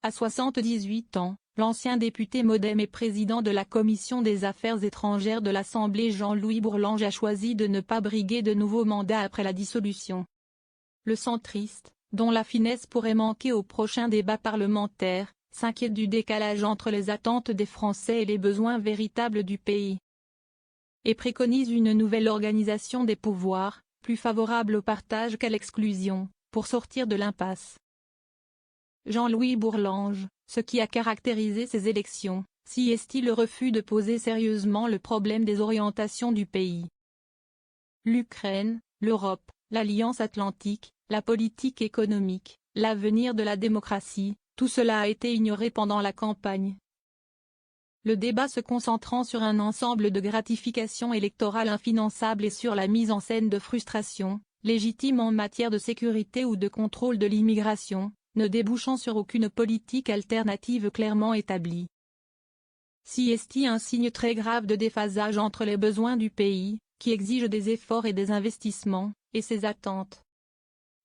À 78 ans, l'ancien député MoDem et président de la Commission des Affaires étrangères de l'Assemblée Jean-Louis Bourlanges a choisi de ne pas briguer de nouveau mandat après la dissolution. Le centriste, dont la finesse pourrait manquer au prochain débat parlementaire, s'inquiète du décalage entre les attentes des Français et les besoins véritables du pays. Et préconise une nouvelle organisation des pouvoirs, plus favorable au partage qu'à l'exclusion, pour sortir de l'impasse. Jean-Louis Bourlanges, ce qui a caractérisé ces élections, si est-il le refus de poser sérieusement le problème des orientations du pays. L'Ukraine, l'Europe, l'Alliance Atlantique, la politique économique, l'avenir de la démocratie, tout cela a été ignoré pendant la campagne. Le débat se concentrant sur un ensemble de gratifications électorales infinançables et sur la mise en scène de frustrations, légitimes en matière de sécurité ou de contrôle de l'immigration, ne débouchant sur aucune politique alternative clairement établie. Si est un signe très grave de déphasage entre les besoins du pays, qui exigent des efforts et des investissements, et ses attentes.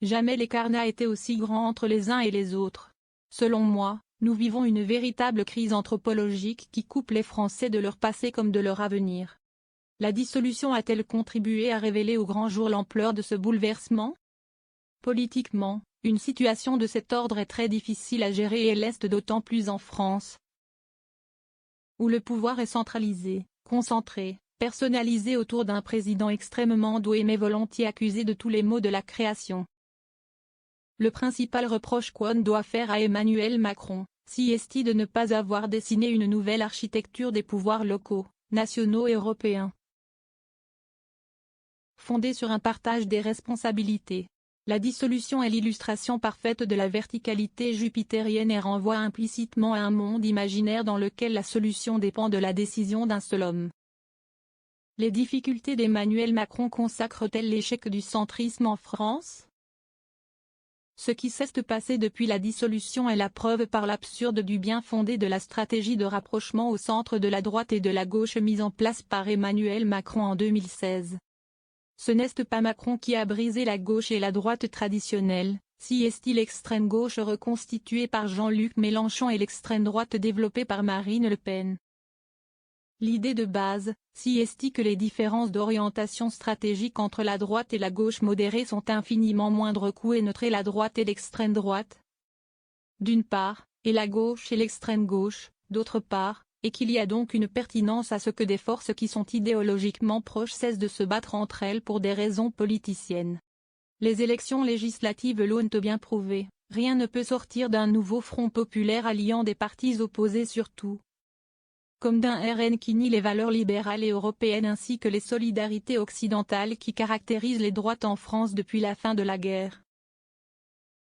Jamais l'écart n'a été aussi grand entre les uns et les autres. Selon moi, nous vivons une véritable crise anthropologique qui coupe les Français de leur passé comme de leur avenir. La dissolution a-t-elle contribué à révéler au grand jour l'ampleur de ce bouleversement? Politiquement, une situation de cet ordre est très difficile à gérer et l'est d'autant plus en France, où le pouvoir est centralisé, concentré, personnalisé autour d'un président extrêmement doué mais volontiers accusé de tous les maux de la création. Le principal reproche qu'on doit faire à Emmanuel Macron, si est de ne pas avoir dessiné une nouvelle architecture des pouvoirs locaux, nationaux et européens, fondée sur un partage des responsabilités. La dissolution est l'illustration parfaite de la verticalité jupitérienne et renvoie implicitement à un monde imaginaire dans lequel la solution dépend de la décision d'un seul homme. Les difficultés d'Emmanuel Macron consacrent-elles l'échec du centrisme en France? Ce qui s'est passé depuis la dissolution est la preuve par l'absurde du bien fondé de la stratégie de rapprochement au centre de la droite et de la gauche mise en place par Emmanuel Macron en 2016. Ce n'est pas Macron qui a brisé la gauche et la droite traditionnelle, si est l'extrême gauche reconstituée par Jean-Luc Mélenchon et l'extrême droite développée par Marine Le Pen. L'idée de base, si est que les différences d'orientation stratégique entre la droite et la gauche modérée sont infiniment moindres qu'où est neutrée la droite et l'extrême droite, d'une part, et la gauche et l'extrême gauche, d'autre part, et qu'il y a donc une pertinence à ce que des forces qui sont idéologiquement proches cessent de se battre entre elles pour des raisons politiciennes. Les élections législatives l'ont bien prouvé, rien ne peut sortir d'un nouveau front populaire alliant des partis opposés surtout, comme d'un RN qui nie les valeurs libérales et européennes ainsi que les solidarités occidentales qui caractérisent les droites en France depuis la fin de la guerre.